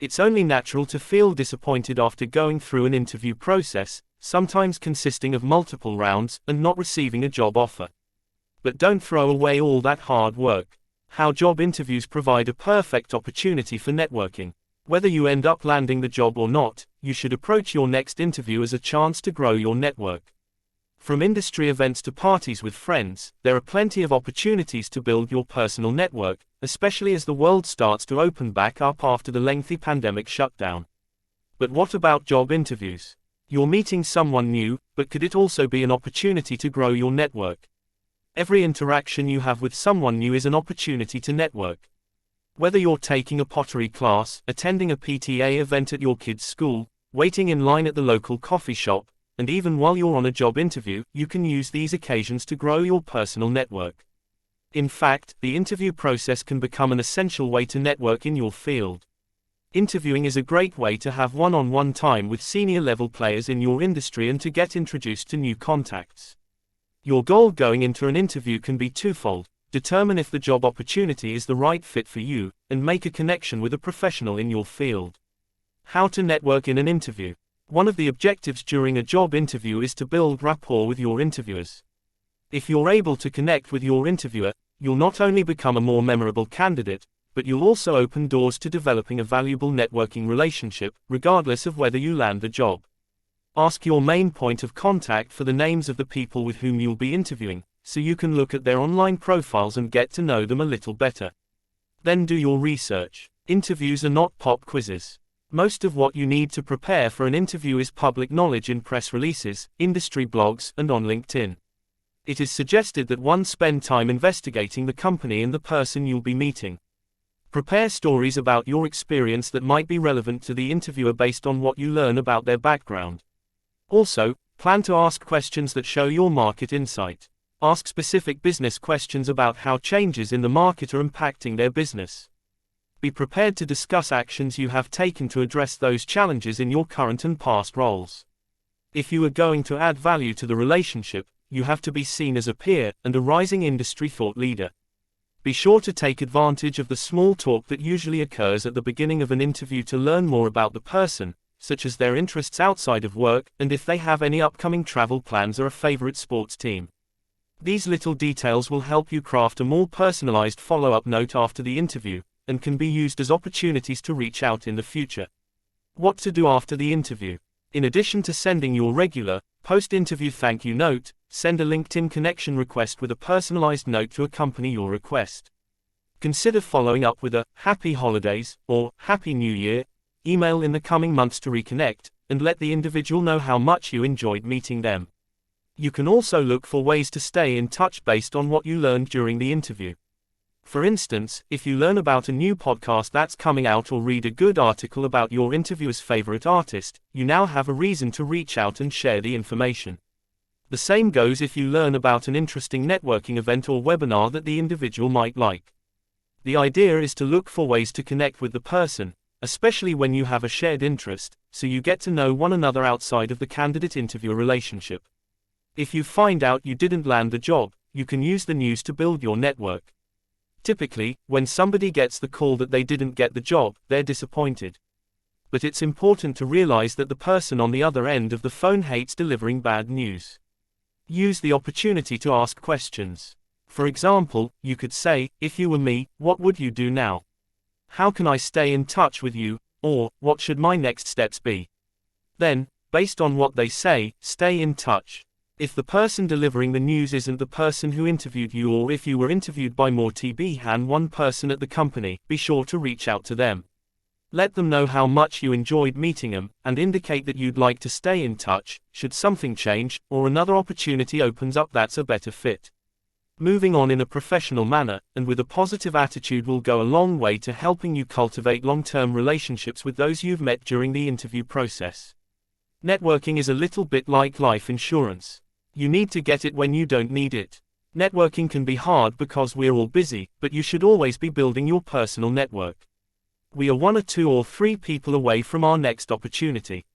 It's only natural to feel disappointed after going through an interview process, sometimes consisting of multiple rounds, and not receiving a job offer. But don't throw away all that hard work. How job interviews provide a perfect opportunity for networking. Whether you end up landing the job or not, you should approach your next interview as a chance to grow your network. From industry events to parties with friends, there are plenty of opportunities to build your personal network, especially as the world starts to open back up after the lengthy pandemic shutdown. But what about job interviews? You're meeting someone new, but could it also be an opportunity to grow your network? Every interaction you have with someone new is an opportunity to network. Whether you're taking a pottery class, attending a PTA event at your kid's school, waiting in line at the local coffee shop, and even while you're on a job interview, you can use these occasions to grow your personal network. In fact, the interview process can become an essential way to network in your field. Interviewing is a great way to have one-on-one time with senior-level players in your industry and to get introduced to new contacts. Your goal going into an interview can be twofold: determine if the job opportunity is the right fit for you, and make a connection with a professional in your field. How to network in an interview. One of the objectives during a job interview is to build rapport with your interviewers. If you're able to connect with your interviewer, you'll not only become a more memorable candidate, but you'll also open doors to developing a valuable networking relationship, regardless of whether you land the job. Ask your main point of contact for the names of the people with whom you'll be interviewing, so you can look at their online profiles and get to know them a little better. Then do your research. Interviews are not pop quizzes. Most of what you need to prepare for an interview is public knowledge in press releases, industry blogs, and on LinkedIn. It is suggested that one spend time investigating the company and the person you'll be meeting. Prepare stories about your experience that might be relevant to the interviewer based on what you learn about their background. Also, plan to ask questions that show your market insight. Ask specific business questions about how changes in the market are impacting their business. Be prepared to discuss actions you have taken to address those challenges in your current and past roles. If you are going to add value to the relationship, you have to be seen as a peer and a rising industry thought leader. Be sure to take advantage of the small talk that usually occurs at the beginning of an interview to learn more about the person, such as their interests outside of work and if they have any upcoming travel plans or a favorite sports team. These little details will help you craft a more personalized follow-up note after the interview, and can be used as opportunities to reach out in the future. What to do after the interview. In addition to sending your regular, post-interview thank you note, send a LinkedIn connection request with a personalized note to accompany your request. Consider following up with a "Happy Holidays" or "Happy New Year" email in the coming months to reconnect, and let the individual know how much you enjoyed meeting them. You can also look for ways to stay in touch based on what you learned during the interview. For instance, if you learn about a new podcast that's coming out or read a good article about your interviewer's favorite artist, you now have a reason to reach out and share the information. The same goes if you learn about an interesting networking event or webinar that the individual might like. The idea is to look for ways to connect with the person, especially when you have a shared interest, so you get to know one another outside of the candidate-interviewer relationship. If you find out you didn't land the job, you can use the news to build your network. Typically, when somebody gets the call that they didn't get the job, they're disappointed. But it's important to realize that the person on the other end of the phone hates delivering bad news. Use the opportunity to ask questions. For example, you could say, "If you were me, what would you do now? How can I stay in touch with you?" Or, "What should my next steps be?" Then, based on what they say, stay in touch. If the person delivering the news isn't the person who interviewed you, or if you were interviewed by more than one person at the company, be sure to reach out to them. Let them know how much you enjoyed meeting them, and indicate that you'd like to stay in touch, should something change, or another opportunity opens up that's a better fit. Moving on in a professional manner, and with a positive attitude will go a long way to helping you cultivate long-term relationships with those you've met during the interview process. Networking is a little bit like life insurance. You need to get it when you don't need it. Networking can be hard because we're all busy, but you should always be building your personal network. We are 1 or 2 or 3 people away from our next opportunity.